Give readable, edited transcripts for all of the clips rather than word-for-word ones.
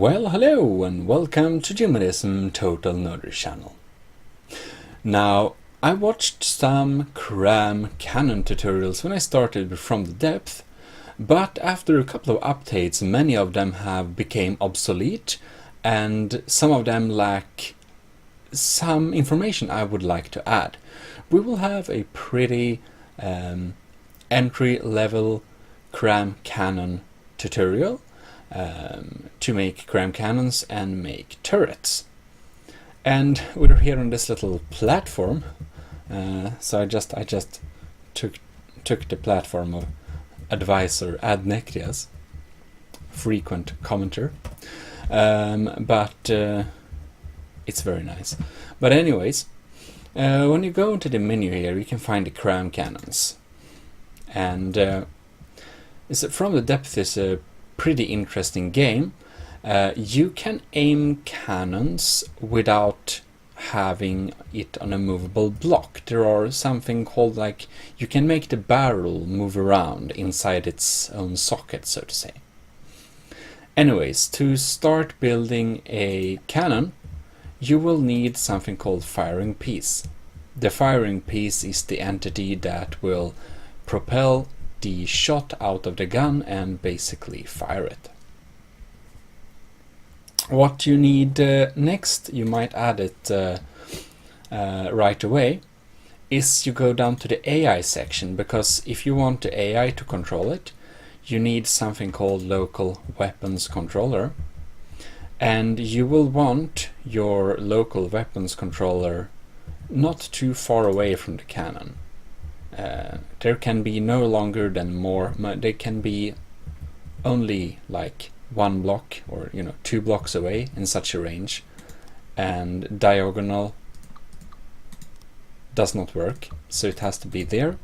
Well, hello and welcome to Humanism Total Nerdery channel. Now, I watched some CRAM canon tutorials when I started From the Depth, but after a couple of updates, many of them have become obsolete and some of them lack some information I would like to add. We will have a pretty entry-level CRAM canon tutorial to make CRAM cannons and make turrets. And we're here on this little platform, so I just took the platform of advisor Ad Nectias, frequent commenter, but it's very nice. But anyways, when you go into the menu here, you can find the CRAM cannons, and From the Depth is a pretty interesting game. You can aim cannons without having it on a movable block. There are something called, like, you can make the barrel move around inside its own socket, so to say. Anyways, to start building a cannon, you will need something called firing piece. The firing piece is the entity that will propel the shot out of the gun and basically fire it. What you need next, you might add it right away, is you go down to the AI section, because if you want the AI to control it, you need something called local weapons controller, and you will want your local weapons controller not too far away from the cannon. There can be no longer than they can be only like 1 block or 2 blocks away in such a range, and diagonal does not work, so it has to be there,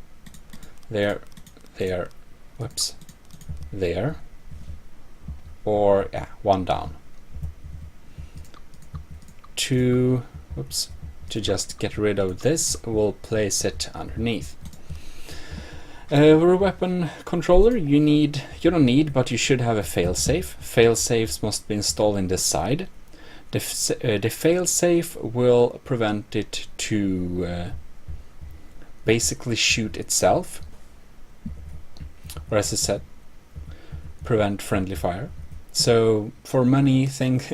whoops, there, or 1 down. To just get rid of this, we'll place it underneath. For a weapon controller, you don't need, but you should have a failsafe. Failsafes must be installed in this side. The failsafe will prevent it to basically shoot itself, or as I said, prevent friendly fire. So for many things,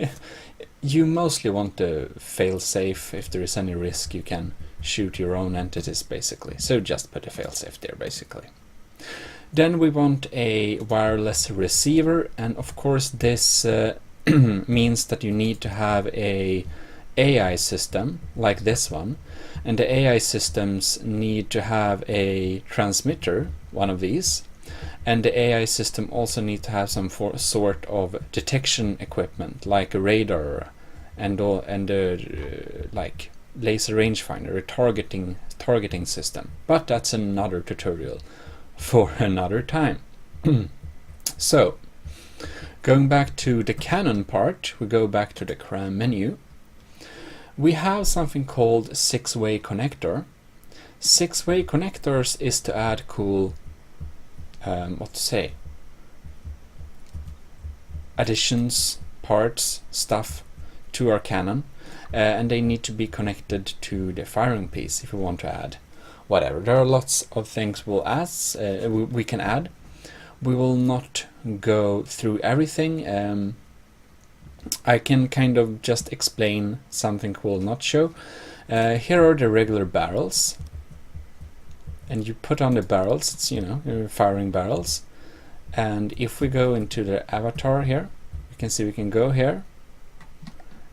you mostly want the failsafe. If there is any risk, you can shoot your own entities, basically. So just put a failsafe there, basically. Then we want a wireless receiver, and of course this means that you need to have a AI system like this one, and the AI systems need to have a transmitter, one of these, and the AI system also need to have some sort of detection equipment, like a radar and like laser rangefinder, a targeting system. But that's another tutorial for another time. So, going back to the cannon part, we go back to the CRAM menu. We have something called 6-way connector. 6-way connectors is to add cool, additions, parts, stuff to our cannon. And they need to be connected to the firing piece if we want to add whatever. There are lots of things we can add. We will not go through everything. I can kind of just explain something we'll not show. Here are the regular barrels, and you put on the barrels. It's your firing barrels. And if we go into the avatar here, you can see we can go here.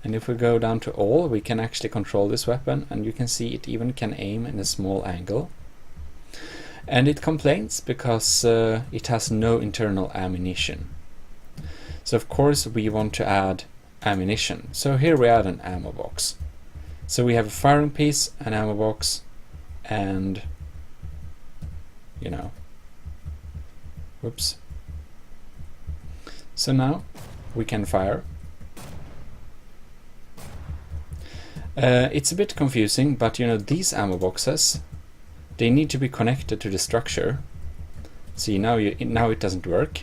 And if we go down to all, we can actually control this weapon, and you can see it even can aim in a small angle. And it complains because it has no internal ammunition. So of course we want to add ammunition. So here we add an ammo box. So we have a firing piece, an ammo box, and whoops. So now we can fire. It's a bit confusing, but these ammo boxes, they need to be connected to the structure. See, now it doesn't work.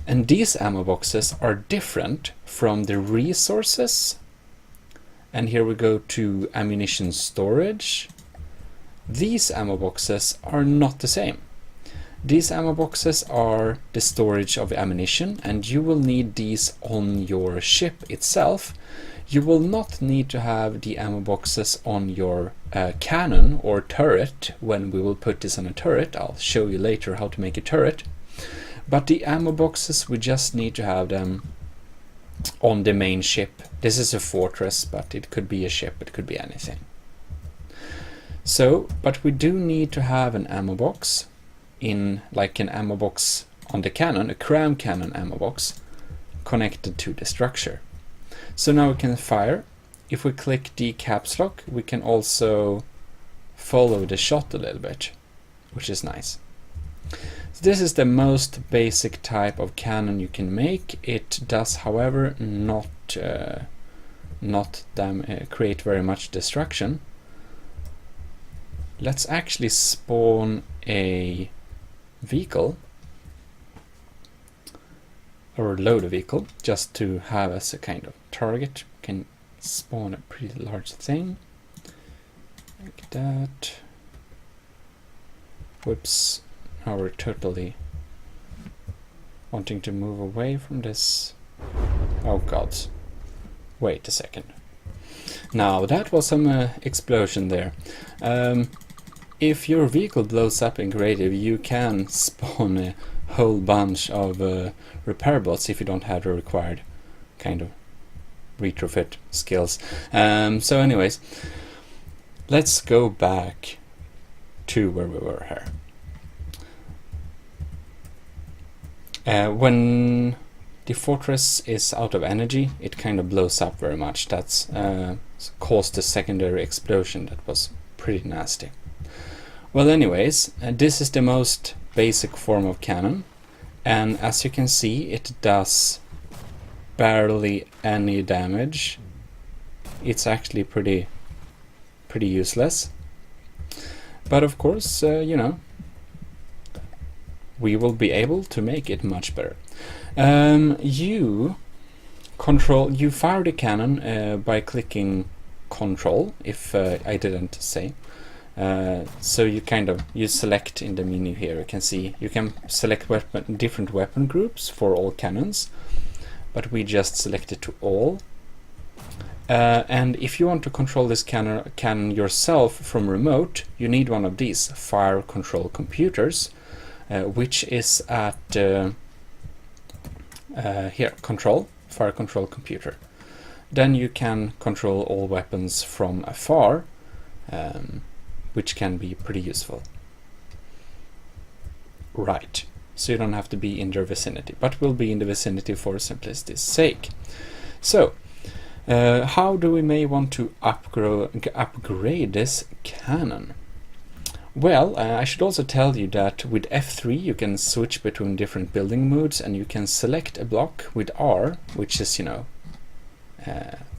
And these ammo boxes are different from the resources. And here we go to ammunition storage. These ammo boxes are not the same. These ammo boxes are the storage of ammunition, and you will need these on your ship itself. You will not need to have the ammo boxes on your cannon or turret when we will put this on a turret. I'll show you later how to make a turret. But the ammo boxes, we just need to have them on the main ship. This is a fortress, but it could be a ship, it could be anything. So, but we do need to have an ammo box in, like an ammo box on the cannon, a CRAM cannon ammo box connected to the structure. So now we can fire. If we click the caps lock, we can also follow the shot a little bit, which is nice. So this is the most basic type of cannon you can make. It does, however, not create very much destruction. Let's actually spawn a vehicle, or load a vehicle, just to have as a kind of target. We can spawn a pretty large thing like that. Whoops, now we're totally wanting to move away from this. Oh god, wait a second. Now that was some explosion there. If your vehicle blows up in creative, you can spawn a whole bunch of repair bots if you don't have the required kind of retrofit skills. So anyways, let's go back to where we were here. When the fortress is out of energy, it kind of blows up very much. That's caused a secondary explosion that was pretty nasty. Well, anyways, this is the most basic form of cannon, and as you can see, it does barely any damage. It's actually pretty useless. But of course, you know, we will be able to make it much better. You fire the cannon by clicking Control, if I didn't say. So you select in the menu here. You can see you can select different weapon groups for all cannons, but we just select it to all. And if you want to control this cannon yourself from remote, you need one of these fire control computers, which is at here, control, fire control computer. Then you can control all weapons from afar, which can be pretty useful. Right, so you don't have to be in their vicinity, but will be in the vicinity for simplicity's sake. So, how do we may want to upgrade this cannon? Well, I should also tell you that with F3 you can switch between different building modes, and you can select a block with R, which is, you know,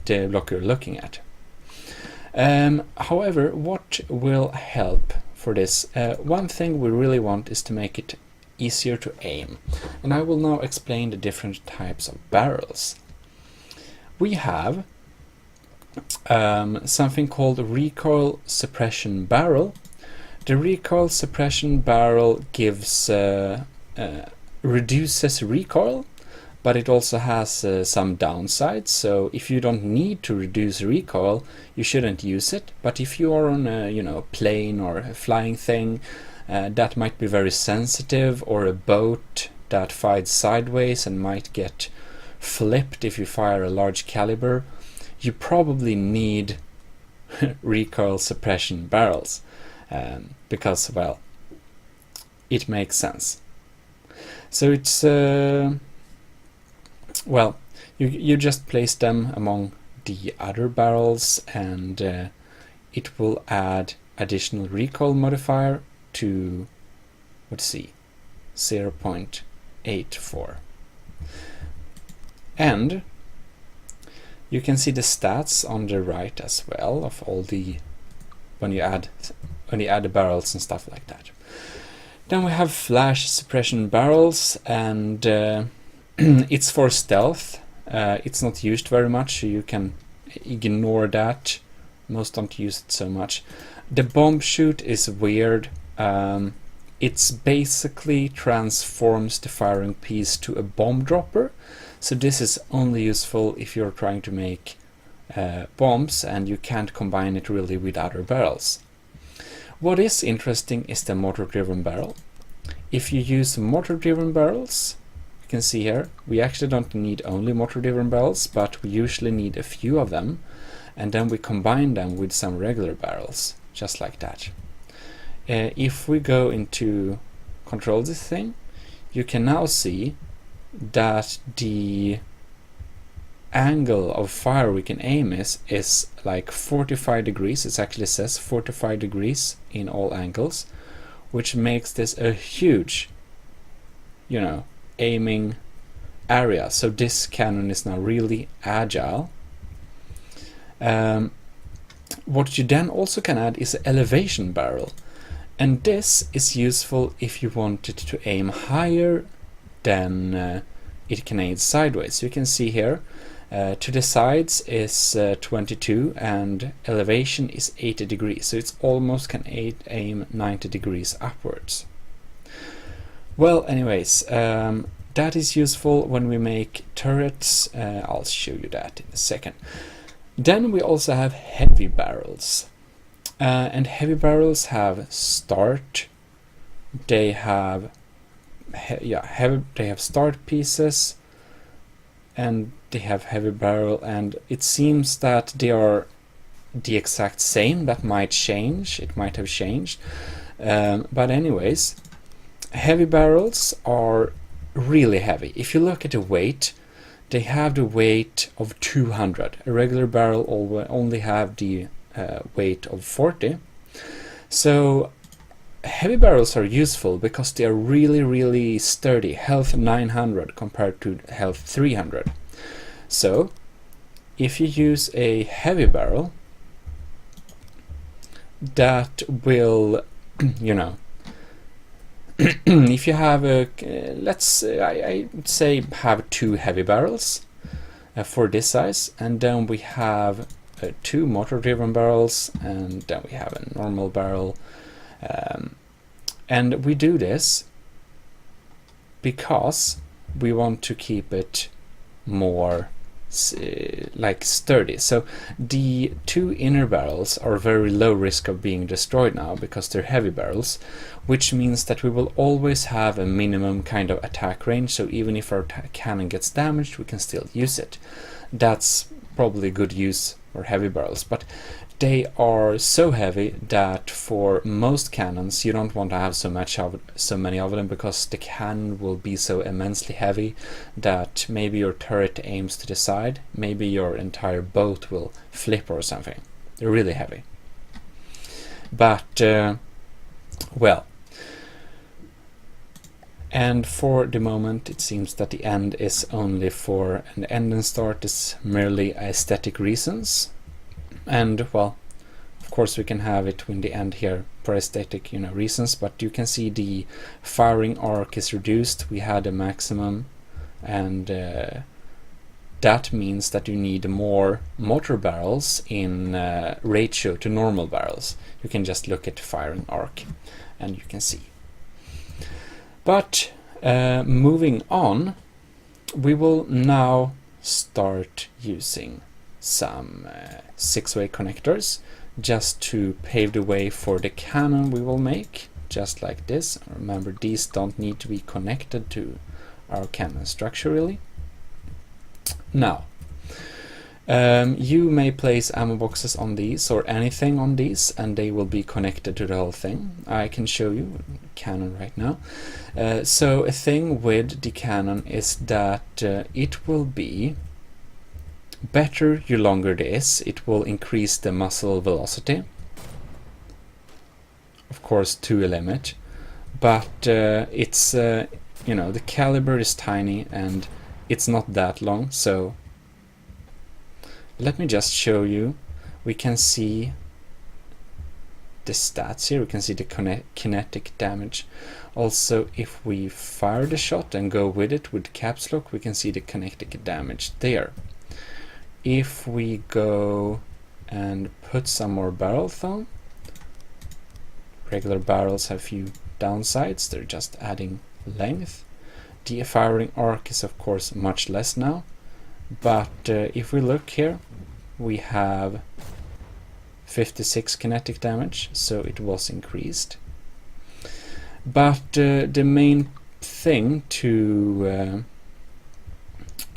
the block you're looking at. However, what will help for this? One thing we really want is to make it easier to aim, and I will now explain the different types of barrels. We have something called Recoil Suppression Barrel. The Recoil Suppression Barrel gives reduces recoil, but it also has some downsides. So if you don't need to reduce recoil, you shouldn't use it. But if you are on a plane or a flying thing that might be very sensitive, or a boat that flies sideways and might get flipped if you fire a large caliber, you probably need recoil suppression barrels, because, well, it makes sense. So it's well, you just place them among the other barrels, and it will add additional recoil modifier to, let's see, 0.84. And you can see the stats on the right as well of all the when you add the barrels and stuff like that. Then we have flash suppression barrels, and It's for stealth. It's not used very much, so you can ignore that. Most don't use it so much. The bomb shoot is weird. It's basically transforms the firing piece to a bomb dropper. So this is only useful if you're trying to make bombs and you can't combine it really with other barrels. What is interesting is the motor-driven barrel. If you use motor-driven barrels, you can see here, we actually don't need only motor-driven barrels, but we usually need a few of them, and then we combine them with some regular barrels, just like that. If we go into control this thing, you can now see that the angle of fire we can aim is like 45 degrees. It actually says 45 degrees in all angles, which makes this a huge, you know, aiming area. So this cannon is now really agile. What you then also can add is an elevation barrel, and this is useful if you want it to aim higher than it can aim sideways. You can see here to the sides is 22 and elevation is 80 degrees, so it's almost can aim 90 degrees upwards. Well, anyways, that is useful when we make turrets. I'll show you that in a second. Then we also have heavy barrels, and heavy barrels have start. They have they have start pieces, and they have heavy barrel, and it seems that they are the exact same. That might change. It might have changed, but anyways, heavy barrels are really heavy. If you look at the weight, they have the weight of 200. A regular barrel only have the weight of 40. So heavy barrels are useful because they are really sturdy. Health 900 compared to health 300. So if you use a heavy barrel, that will, you know, if you have a, let's I say have 2 heavy barrels for this size, and then we have 2 motor-driven barrels, and then we have a normal barrel, and we do this because we want to keep it more like sturdy. So the 2 inner barrels are very low risk of being destroyed now because they're heavy barrels, which means that we will always have a minimum kind of attack range, so even if our cannon gets damaged we can still use it. That's probably good use for heavy barrels, but they are so heavy that for most cannons you don't want to have so many of them, because the cannon will be so immensely heavy that maybe your turret aims to the side, maybe your entire boat will flip or something. They're really heavy. But well, and for the moment it seems that the end is only for an end and start is merely aesthetic reasons. And well, of course we can have it in the end here for aesthetic, you know, reasons, but you can see the firing arc is reduced. We had a maximum, and that means that you need more motor barrels in ratio to normal barrels. You can just look at firing arc and you can see. But moving on, we will now start using some 6-way connectors just to pave the way for the cannon we will make, just like this. Remember, these don't need to be connected to our cannon structure really. Now, you may place ammo boxes on these or anything on these and they will be connected to the whole thing. I can show you cannon right now. So a thing with the cannon is that it will be better the longer it is. It will increase the muzzle velocity, of course to a limit, but it's you know, the caliber is tiny and it's not that long. So let me just show you. We can see the stats here. We can see the kinetic damage. Also, if we fire the shot and go with it with caps lock, we can see the kinetic damage there. If we go and put some more barrels on, regular barrels have few downsides, they're just adding length. The firing arc is of course much less now, but if we look here, we have 56 kinetic damage, so it was increased. But the main thing to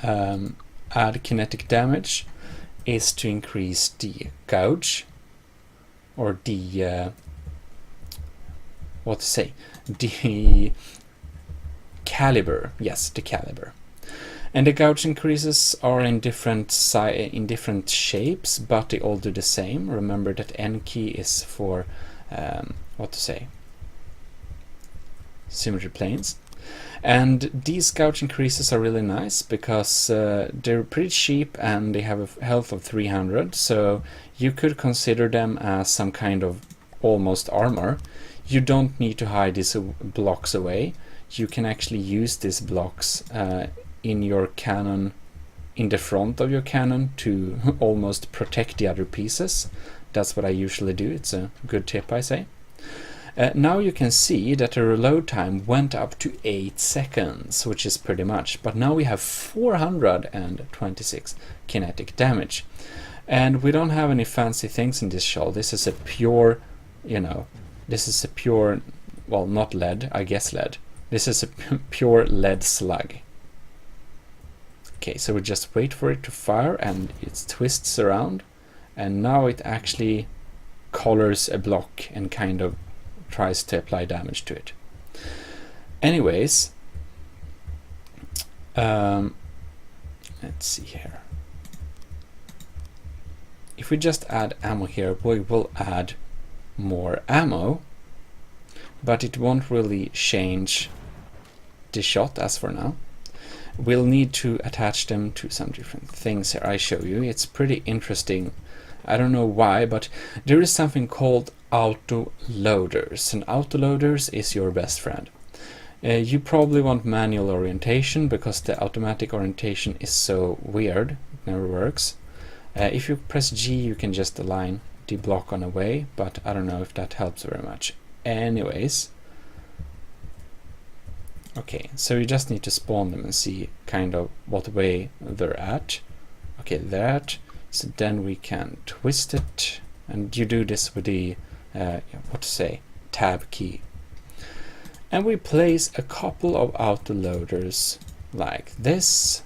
add kinetic damage is to increase the gouge, or the the caliber. Yes, the caliber. And the gouge increases are in different shapes, but they all do the same. Remember that N key is for symmetry planes. And these gouge increases are really nice because they're pretty cheap and they have a health of 300, so you could consider them as some kind of almost armor. You don't need to hide these blocks away. You can actually use these blocks in your cannon, in the front of your cannon, to almost protect the other pieces. That's what I usually do. It's a good tip, I say. Now you can see that the reload time went up to 8 seconds, which is pretty much, but now we have 426 kinetic damage. And we don't have any fancy things in this shell. This is a pure, well, not lead, I guess lead. This is a pure lead slug. Okay, so we just wait for it to fire and it twists around, and now it actually collars a block and kind of tries to apply damage to it. Anyways, let's see here. If we just add ammo here, we will add more ammo, but it won't really change the shot as for now. We'll need to attach them to some different things here. I show you. It's pretty interesting. I don't know why, but there is something called auto loaders, and auto loaders is your best friend. You probably want manual orientation because the automatic orientation is so weird, it never works. If you press G, you can just align the block on a way, but I don't know if that helps very much. Anyways, okay, so you just need to spawn them and see kind of what way they're at. Okay, that. So then we can twist it, and you do this with the tab key. And we place a couple of auto loaders like this.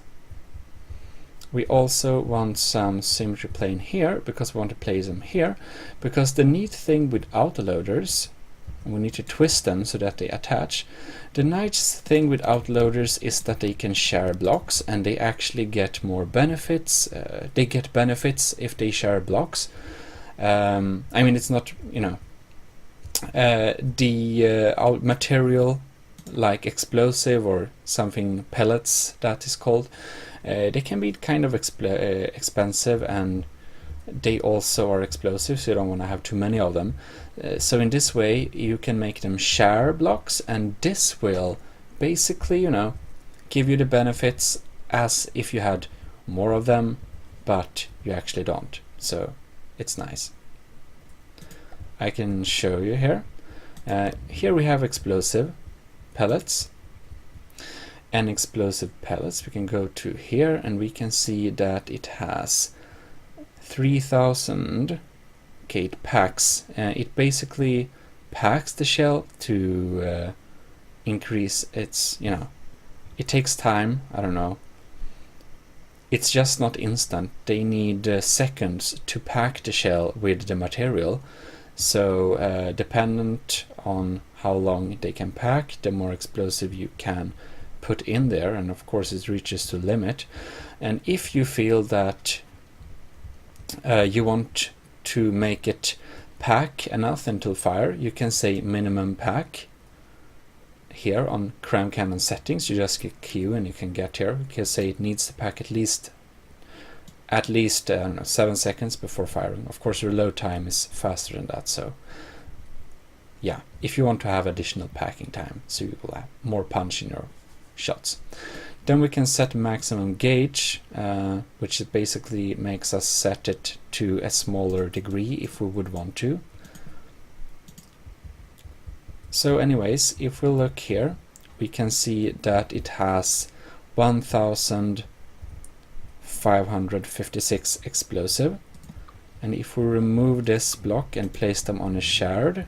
We also want some symmetry plane here because we want to place them here, because the neat thing with auto loaders, we need to twist them so that they attach. The nice thing with auto loaders is that they can share blocks, and they actually get more benefits. They get benefits if they share blocks. I mean, it's not, the material like explosive or something, pellets that is called, they can be kind of expensive, and they also are explosive, so you don't want to have too many of them. So in this way you can make them share blocks, and this will basically, give you the benefits as if you had more of them, but you actually don't. So it's nice. I can show you here. Here we have explosive pellets and explosive pellets. We can go to here and we can see that it has 3000. Okay, it packs. It basically packs the shell to increase its, it takes time. I don't know. It's just not instant. They need seconds to pack the shell with the material. So dependent on how long they can pack, the more explosive you can put in there, and of course it reaches to limit. And if you feel that you want to make it pack enough until fire, you can say minimum pack. Here on CRAM cannon settings, you just click Q and you can get here. You can say it needs to pack at least 7 seconds before firing. Of course, reload time is faster than that, so yeah, if you want to have additional packing time, so you will have more punch in your shots. Then we can set maximum gauge, which basically makes us set it to a smaller degree if we would want to. So anyways, if we look here, we can see that it has 1556 explosive. And if we remove this block and place them on a shared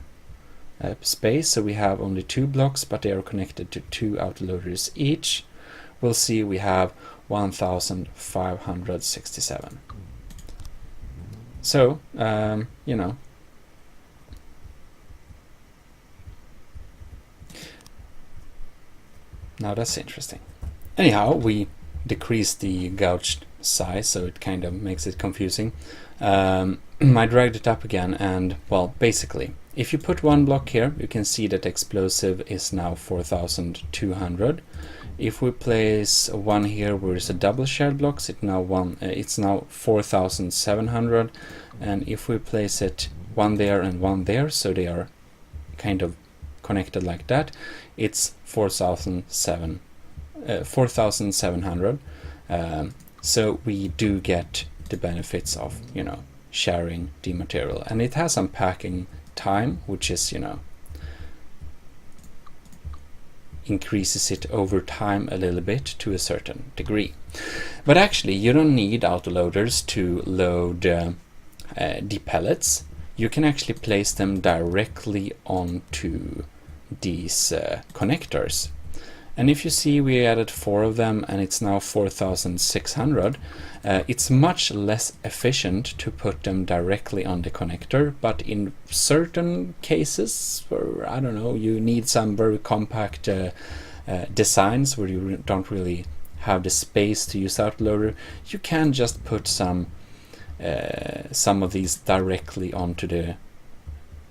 space, so we have only 2 blocks, but they are connected to 2 autoloaders each, we'll see we have 1567. So, you know, now that's interesting. Anyhow, we decrease the gouge size, so it kind of makes it confusing. I dragged it up again, and well, basically, if you put 1 block here, you can see that explosive is now 4200. If we place 1 here where it's a double shared blocks, it's now 4700. And if we place it 1 there and 1 there, so they are kind of connected like that, it's 4700. So we do get the benefits of, you know, sharing the material, and it has some packing time, which is, you know, increases it over time a little bit to a certain degree. But actually, you don't need autoloaders to load the pellets. You can actually place them directly onto these connectors. And if you see, we added 4 of them, and it's now 4600. It's much less efficient to put them directly on the connector, but in certain cases where, I don't know, you need some very compact designs where you don't really have the space to use autoloader, you can just put some of these directly onto the,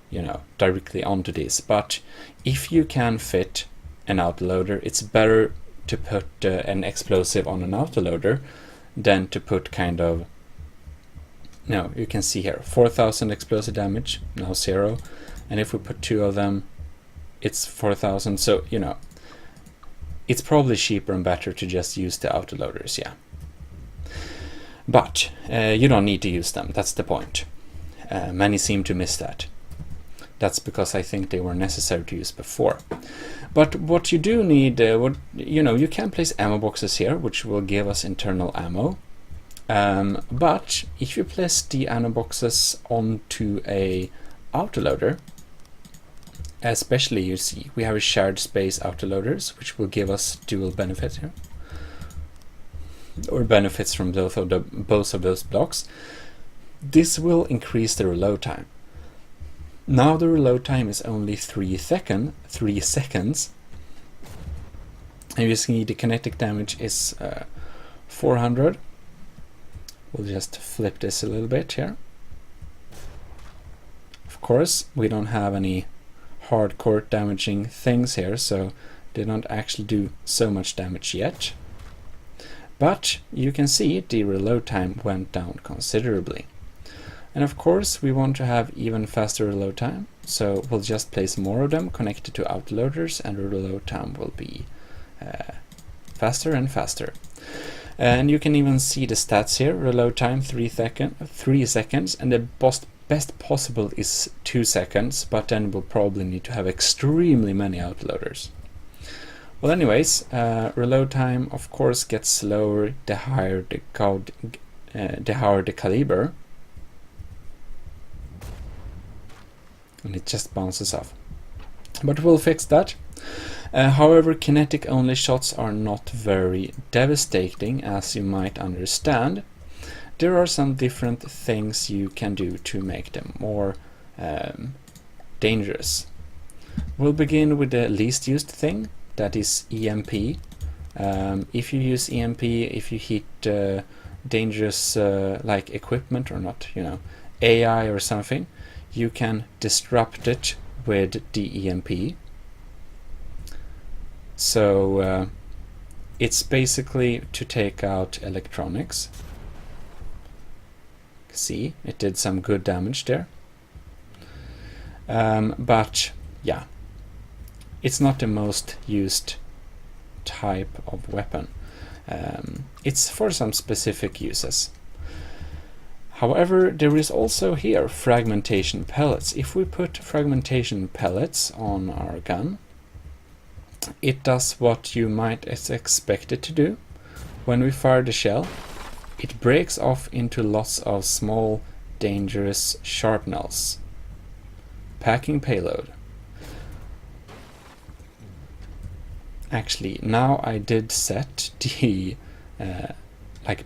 you know, directly onto this. But if you can fit an autoloader, it's better to put an explosive on an autoloader than to put kind of, no, you can see here 4000 explosive damage, now 0, and if we put 2 of them, it's 4000. So, you know, it's probably cheaper and better to just use the autoloaders, yeah. But you don't need to use them, that's the point. Many seem to miss that. That's because I think they were necessary to use before. But what you do need, you know, you can place ammo boxes here, which will give us internal ammo. But if you place the ammo boxes onto a autoloader, especially, you see, we have a shared space autoloaders, which will give us dual benefits here, or benefits from both of those blocks. This will increase the reload time. Now the reload time is only 3 seconds. And you see the kinetic damage is 400. We'll just flip this a little bit here. Of course, we don't have any hardcore damaging things here, so they don't actually do so much damage yet. But you can see the reload time went down considerably. And of course, we want to have even faster reload time, so we'll just place more of them connected to autoloaders, and the reload time will be faster and faster. And you can even see the stats here. Reload time 3 seconds, and the best possible is 2 seconds, but then we'll probably need to have extremely many autoloaders. Well, anyways, reload time of course gets slower the higher the caliber. And it just bounces off. But we'll fix that. However, kinetic only shots are not very devastating, as you might understand. There are some different things you can do to make them more dangerous. We'll begin with the least used thing, that is EMP. If you use EMP, if you hit dangerous like equipment or not, you know, AI or something, you can disrupt it with the EMP. So it's basically to take out electronics. See, it did some good damage there. But yeah, it's not the most used type of weapon. It's for some specific uses. However, there is also here fragmentation pellets. If we put fragmentation pellets on our gun, it does what you might expect it to do. When we fire the shell, it breaks off into lots of small, dangerous sharpnels. Packing payload. Actually, now I did set the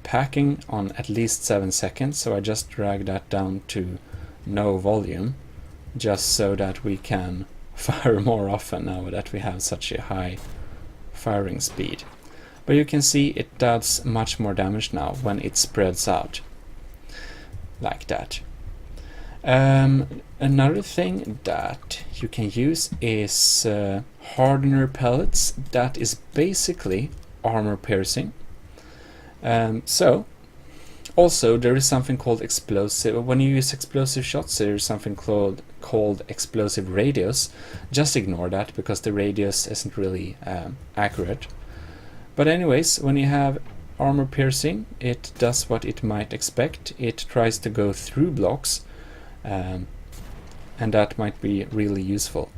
packing on at least 7 seconds, so I just drag that down to no volume, just so that we can fire more often now that we have such a high firing speed. But you can see it does much more damage now when it spreads out like that. Another thing that you can use is hardener pellets. That is basically armor piercing. So also there is something called explosive. When you use explosive shots, there is something called explosive radius. Just ignore that because the radius isn't really accurate. But anyways, when you have armor piercing, it does what it might expect. It tries to go through blocks, and that might be really useful.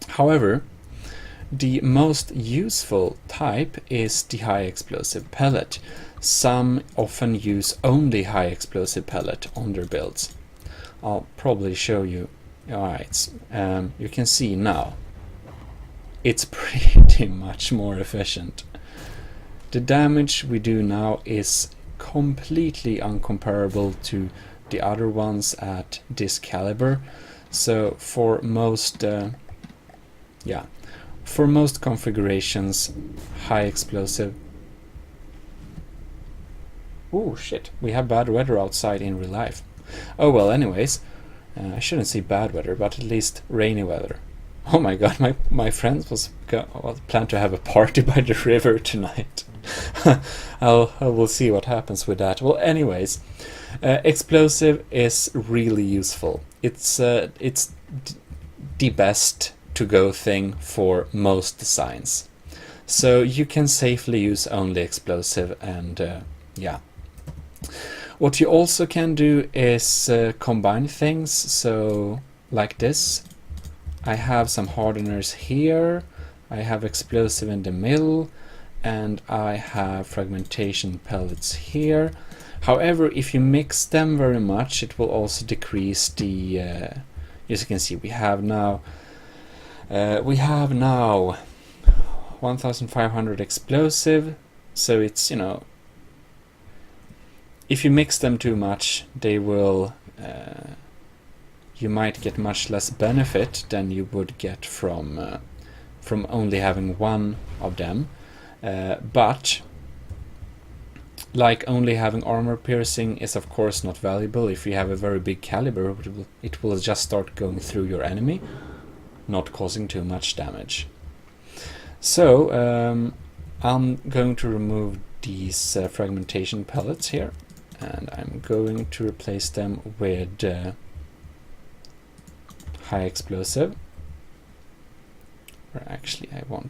However, the most useful type is the high explosive pellet. Some often use only high explosive pellet on their builds. I'll probably show you. Alright, you can see now it's pretty much more efficient. The damage we do now is completely uncomparable to the other ones at this caliber. So for most for most configurations, high explosive. Oh shit, we have bad weather outside in real life. Oh well, anyways, I shouldn't say bad weather, but at least rainy weather. Oh my god, my friends plan to have a party by the river tonight. I will see what happens with that. Well, anyways, explosive is really useful. It's the best to go thing for most designs. So you can safely use only explosive, and yeah. What you also can do is combine things. So like this, I have some hardeners here, I have explosive in the middle, and I have fragmentation pellets here. However, if you mix them very much, it will also decrease the as you can see, we have now 1500 explosive, so it's, you know, if you mix them too much, they will you might get much less benefit than you would get from only having one of them. But like only having armor piercing is of course not valuable. If you have a very big caliber, it will just start going through your enemy, not causing too much damage. So I'm going to remove these fragmentation pellets here, and I'm going to replace them with high explosive. Or actually, I will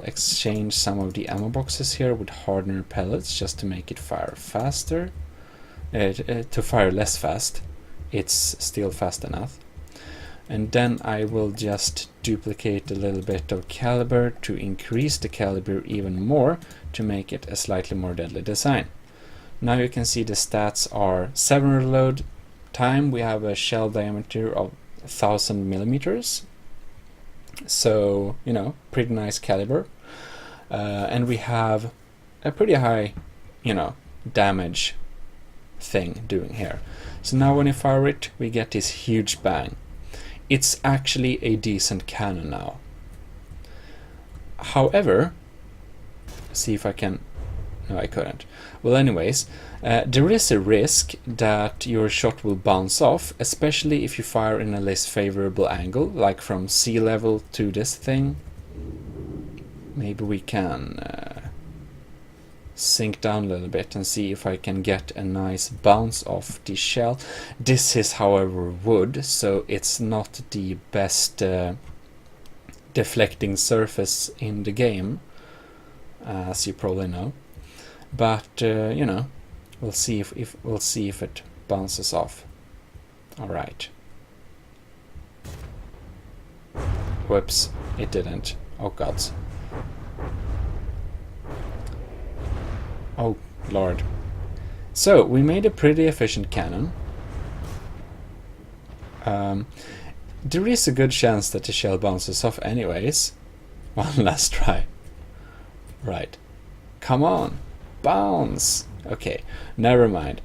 exchange some of the ammo boxes here with hardener pellets just to make it fire faster. To fire less fast. It's still fast enough. And then I will just duplicate a little bit of caliber to increase the caliber even more to make it a slightly more deadly design. Now you can see the stats are 7 reload time. We have a shell diameter of 1000 millimeters. So, you know, pretty nice caliber. And we have a pretty high, you know, damage thing doing here. So now when you fire it, we get this huge bang. It's actually a decent cannon now. However, see if I can... No, I couldn't. Well, anyways, there is a risk that your shot will bounce off, especially if you fire in a less favorable angle, like from sea level to this thing. Maybe we can... sink down a little bit and see if I can get a nice bounce off the shell. This is, however, wood, so it's not the best deflecting surface in the game, as you probably know. But you know, we'll see if it bounces off. All right. Whoops, it didn't. Oh gods. Oh lord. So we made a pretty efficient cannon. There is a good chance that the shell bounces off anyways. One last try. Right. Come on. Bounce. Okay, never mind.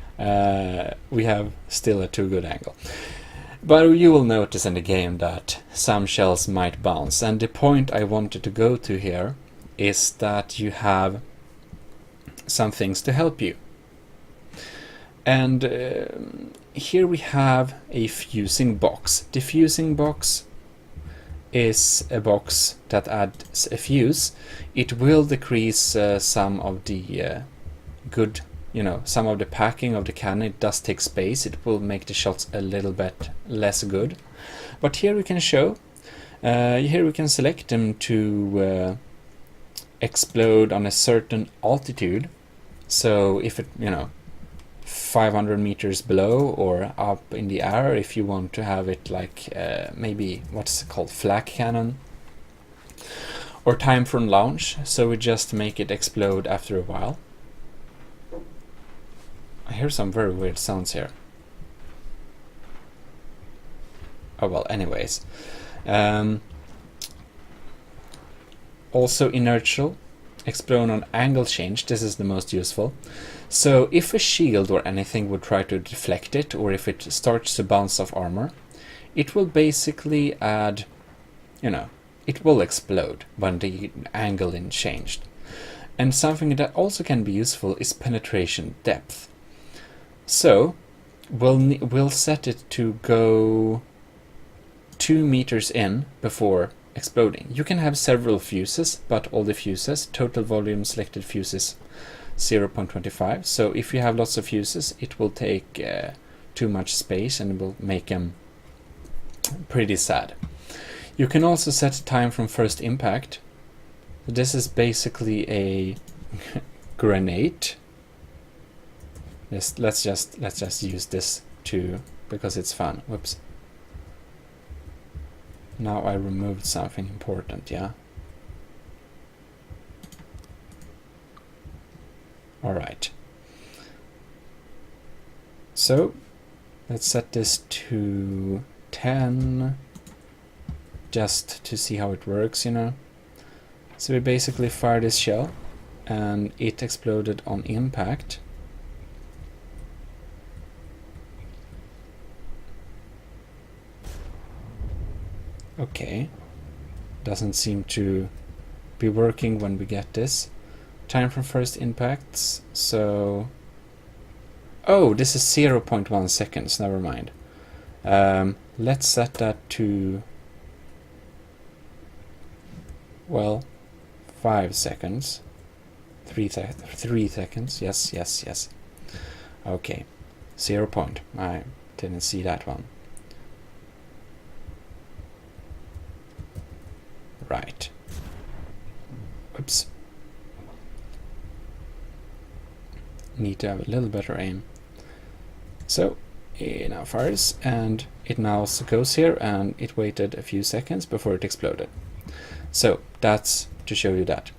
We have still a too good angle. But you will notice in the game that some shells might bounce, and the point I wanted to go to here is that you have some things to help you. And here we have a fusing box. The fusing box is a box that adds a fuse. It will decrease some of the good, you know, some of the packing of the cannon. It does take space. It will make the shots a little bit less good. But here we can show, here we can select them to explode on a certain altitude. So if it, you know, 500 meters below or up in the air, if you want to have it like maybe what's it called, flak cannon, or time from launch. So we just make it explode after a while. I hear some very weird sounds here. Oh well, anyways. Also inertial, explode on angle change. This is the most useful. So if a shield or anything would try to deflect it, or if it starts to bounce off armor, it will basically add, you know, it will explode when the angle is changed. And something that also can be useful is penetration depth. So we'll set it to go 2 meters in before exploding. You can have several fuses, but all the fuses, total volume selected fuses 0.25. So if you have lots of fuses, it will take too much space and it will make them pretty sad. You can also set time from first impact. This is basically a grenade. Let's just use this because it's fun. Whoops. Now I removed something important, yeah? Alright. So, let's set this to 10, just to see how it works, you know? So we basically fired this shell, and it exploded on impact. Okay, doesn't seem to be working when we get this. Time from first impacts, so... Oh, this is 0.1 seconds, never mind. Let's set that to... Well, 5 seconds. 3 seconds, yes. Okay, 0 point. I didn't see that one. Right. Oops. Need to have a little better aim. So it now fires, and it now goes here, and it waited a few seconds before it exploded. So that's to show you that.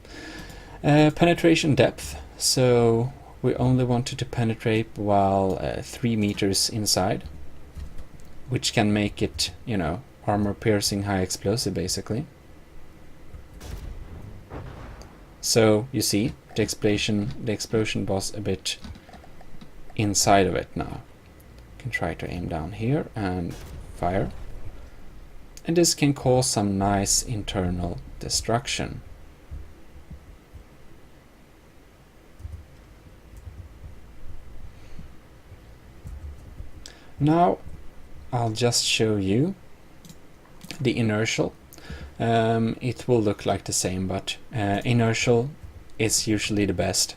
Penetration depth. So we only wanted to penetrate while 3 meters inside, which can make it, you know, armor piercing high explosive basically. So you see the explosion was a bit inside of it now. You can try to aim down here and fire. And this can cause some nice internal destruction. Now I'll just show you the inertial. It will look like the same, but inertial is usually the best.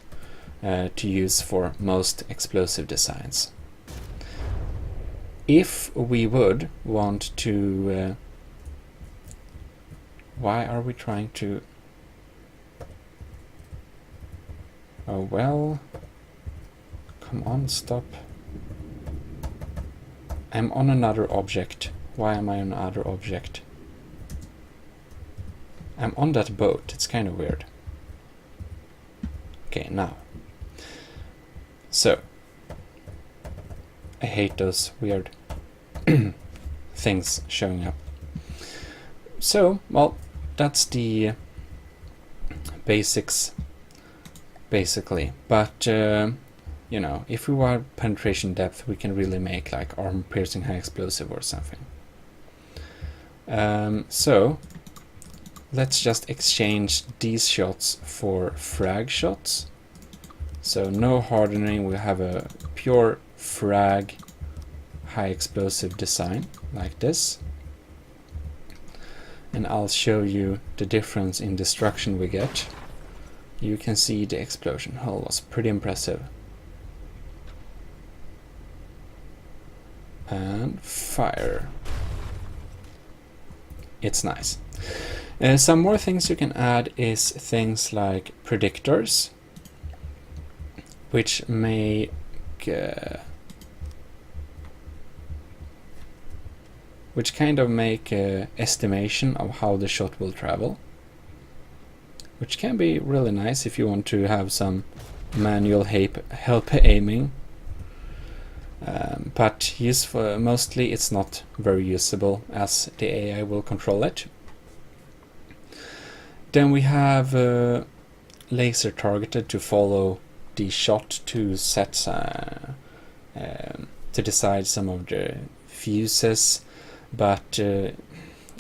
to use for most explosive designs. If we would want to... why are we trying to... Oh well... Come on, stop. I'm on another object. Why am I on another object? I'm on that boat. It's kind of weird. Okay, now. So. I hate those weird things showing up. So, well, that's the basics, basically. But, you know, if we want penetration depth, we can really make like armor-piercing high explosive or something. So, let's just exchange these shots for frag shots. So no hardening, we have a pure frag high explosive design like this. And I'll show you the difference in destruction we get. You can see the explosion hull was pretty impressive. And fire. It's nice. Some more things you can add is things like predictors, which make which kind of make estimation of how the shot will travel, which can be really nice if you want to have some manual help aiming. But useful, mostly it's not very usable as the AI will control it. Then we have laser targeted to follow the shot to set to decide some of the fuses, but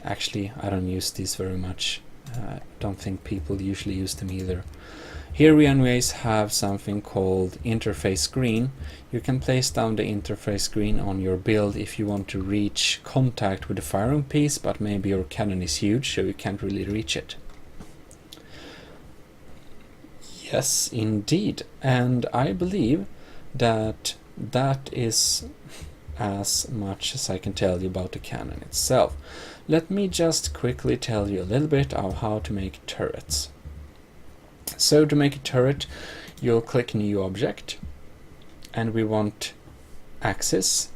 actually I don't use these very much. I don't think people usually use them either. Here we anyways have something called interface screen. You can place down the interface screen on your build if you want to reach contact with the firing piece, but maybe your cannon is huge so you can't really reach it. Yes, indeed. And I believe that that is as much as I can tell you about the cannon itself. Let me just quickly tell you a little bit of how to make turrets. So to make a turret, you'll click new object, and we want axis.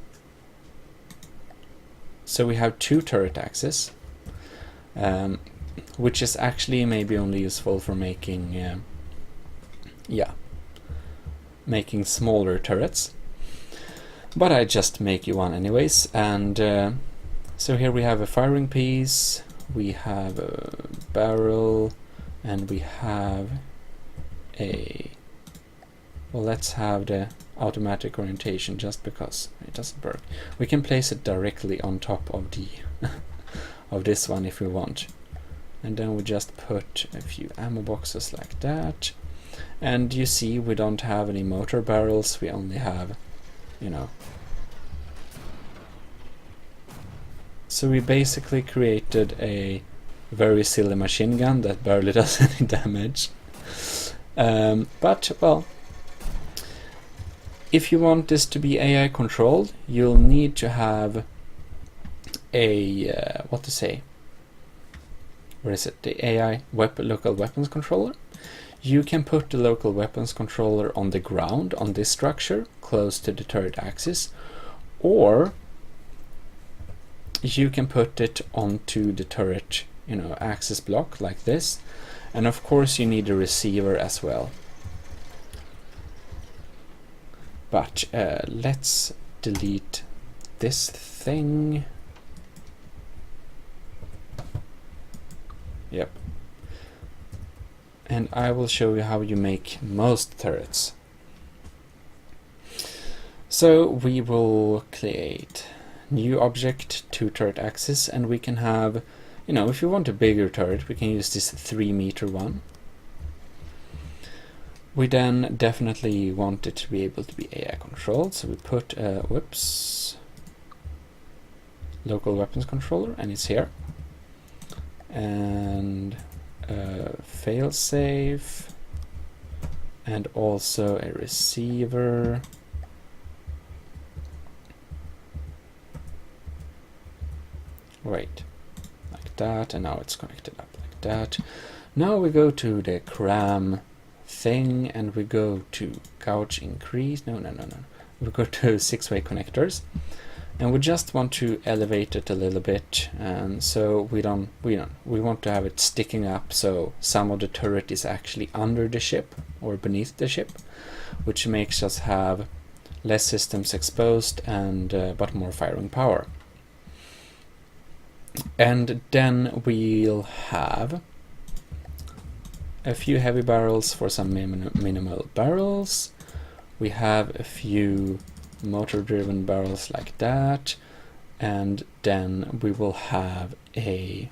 So we have two turret axes, which is actually maybe only useful for making making smaller turrets, but I just make you one anyways. And so here we have a firing piece, we have a barrel, and we have a, well, let's have the automatic orientation just because it doesn't work. We can place it directly on top of the of this one if we want, and then we just put a few ammo boxes like that. And you see we don't have any motor barrels, we only have, you know. So we basically created a very silly machine gun that barely does any damage. But, well, if you want this to be AI controlled, you'll need to have a, where is it? The AI local weapons controller. You can put the local weapons controller on the ground on this structure close to the turret axis, or you can put it onto the turret, you know, axis block like this. And of course you need a receiver as well. But let's delete this thing. Yep. And I will show you how you make most turrets. So we will create new object, two turret axis, and we can have, you know, if you want a bigger turret, we can use this 3 meter one. We then definitely want it to be able to be AI controlled, so we put local weapons controller, and it's here. And failsafe, and also a receiver. Wait, like that, and now it's connected up like that. Now we go to the CRAM thing and we go to couch increase. No. We go to 6-way connectors, and we just want to elevate it a little bit, and so we want to have it sticking up, so some of the turret is actually under the ship or beneath the ship, which makes us have less systems exposed and but more firing power. And then we'll have a few heavy barrels for some minimal barrels. We have a few motor-driven barrels like that, and then we will have a,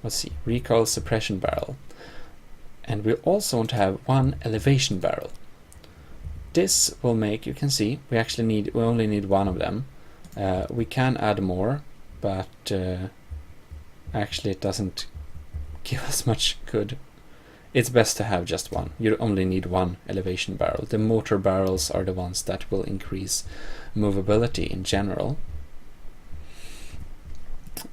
let's see, recoil suppression barrel. And we also want to have one elevation barrel. This will make, you can see, we only need one of them. We can add more, but actually it doesn't give us much good. It's best to have just one. You only need one elevation barrel. The motor barrels are the ones that will increase movability in general.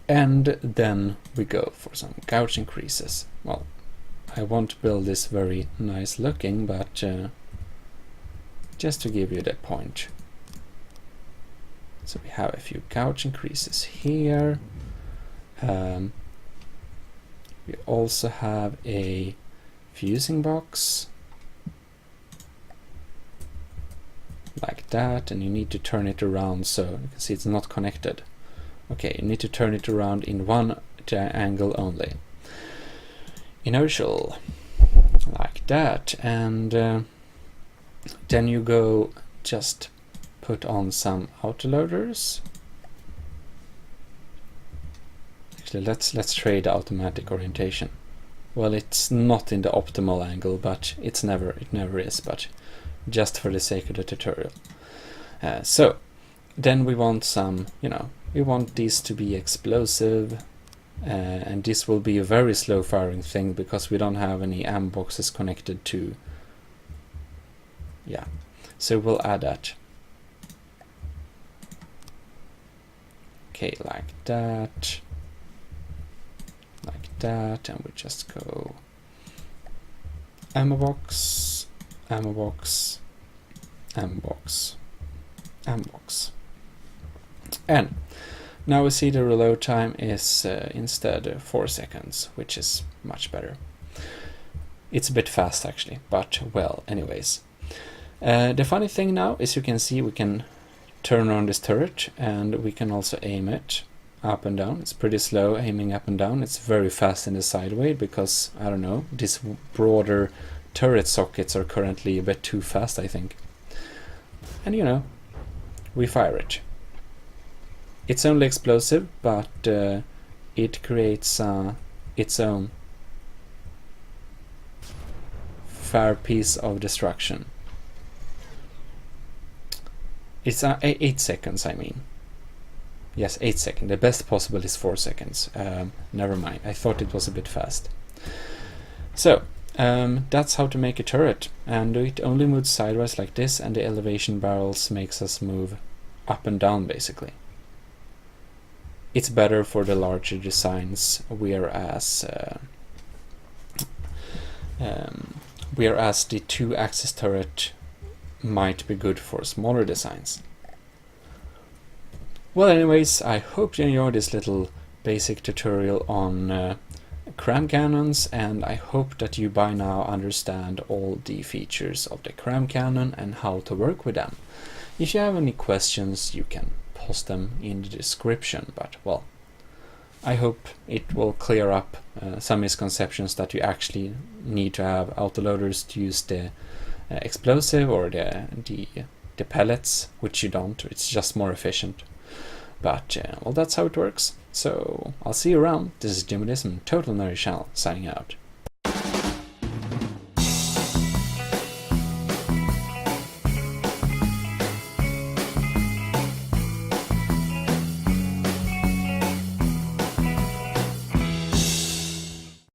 And then we go for some couch increases. Well, I won't build this very nice looking, but just to give you that point. So we have a few couch increases here. We also have a fusing box like that, and you need to turn it around so you can see it's not connected. Okay, you need to turn it around in one angle only. Inertial like that, and then you go just put on some autoloaders. Actually, let's trade automatic orientation. Well, it's not in the optimal angle, but it never is, but just for the sake of the tutorial. So then we want some, we want these to be explosive, and this will be a very slow firing thing because we don't have any ammo boxes connected to. Yeah, so we'll add that. Okay, like that. Like that, and we just go ammo box, ammo box, ammo box, ammo box. And now we see the reload time is instead 4 seconds, which is much better. It's a bit fast actually, but well, anyways. The funny thing now is you can see we can turn around this turret, and we can also aim it up and down. It's pretty slow aiming up and down. It's very fast in the sideway because, I don't know, these broader turret sockets are currently a bit too fast, I think. And we fire it. It's only explosive, but it creates its own fair piece of destruction. It's 8 seconds, I mean. Yes, 8 seconds. The best possible is 4 seconds. Never mind. I thought it was a bit fast. So, that's how to make a turret. And it only moves sideways like this, and the elevation barrels makes us move up and down, basically. It's better for the larger designs, whereas the 2-axis turret might be good for smaller designs. Well, anyways, I hope you enjoyed this little basic tutorial on CRAM cannons, and I hope that you by now understand all the features of the CRAM cannon and how to work with them. If you have any questions, you can post them in the description, but well, I hope it will clear up some misconceptions that you actually need to have autoloaders to use the explosive or the pellets, which you don't. It's just more efficient. But well, that's how it works. So I'll see you around. This is Jimmy from Total Nerdy Channel signing out.